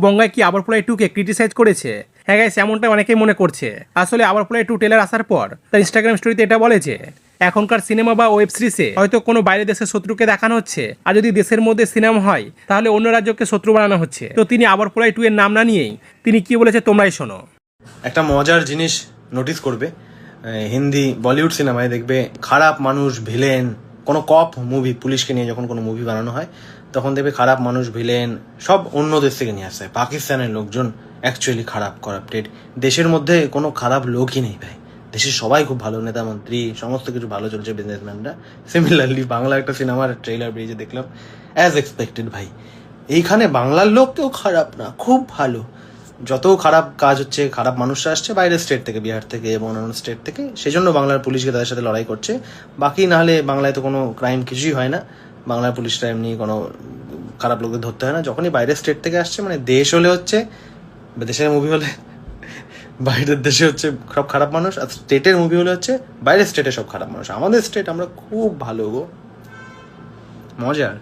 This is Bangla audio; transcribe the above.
বঙ্গায় কি আবারপোলাই 2-কে ক্রিটিসাইজ করেছে? হ্যাঁ গাইস, এমনটা অনেকেই মনে করছে। আসলে আবারপোলাই 2 ট্রেলার আসার পর তার ইনস্টাগ্রাম স্টোরিতে এটা বলে যে এখনকার সিনেমা বা ওয়েব সিরিজে হয়তো কোনো বাইরের দেশের শত্রুকে দেখানো হচ্ছে, আর যদি দেশের মধ্যে সিনেমা হয় তাহলে অন্য রাজ্যকে শত্রু বানানো হচ্ছে। তো তিনি আবারপোলাই 2 এর নাম না নিয়েই তিনি কি বলেছে তোমরাই শোনো। একটা মজার জিনিস নোটিস করবে, হিন্দি বলিউড সিনেমায় দেখবে খারাপ মানুষ ভিলেন, কোনো কপ মুভি, পুলিশকে নিয়ে যখন কোনো মুভি বানানো হয় তখন দেখবে খারাপ মানুষ ভিলেন সব অন্য দেশ থেকে নিয়ে আসে। পাকিস্তানের লোকজন অ্যাকচুয়ালি খারাপ, করাপ্টেড। দেশের মধ্যে কোনো খারাপ লোকই নেই ভাই, দেশের সবাই খুব ভালো, নেতা মন্ত্রী সমস্ত কিছু ভালো চলছে, বিজনেসম্যানরা। সিমিলারলি বাংলা একটা সিনেমার ট্রেইলার বেরিয়েছে দেখলাম, অ্যাজ এক্সপেক্টেড ভাই এইখানে বাংলার লোক কেউ খারাপ না, খুব ভালো। যত খারাপ কাজ হচ্ছে, খারাপ মানুষরা আসছে বাইরের স্টেট থেকে, বিহার থেকে এবং অন্যান্য স্টেট থেকে, সেই জন্য বাংলার পুলিশকে তাদের সাথে লড়াই করছে। বাকি নাহলে বাংলায় তো কোনো ক্রাইম কিছুই হয় না, বাংলার পুলিশরা এমনি কোনো খারাপ লোকদের ধরতে হয় না। যখনই বাইরের স্টেট থেকে আসছে, মানে দেশ হলে হচ্ছে, দেশের মুভি হলে বাইরের দেশে হচ্ছে সব খারাপ মানুষ, আর স্টেটের মুভি হলে হচ্ছে বাইরের স্টেটে সব খারাপ মানুষ। আমাদের স্টেট আমরা খুব ভালো গো, মজার।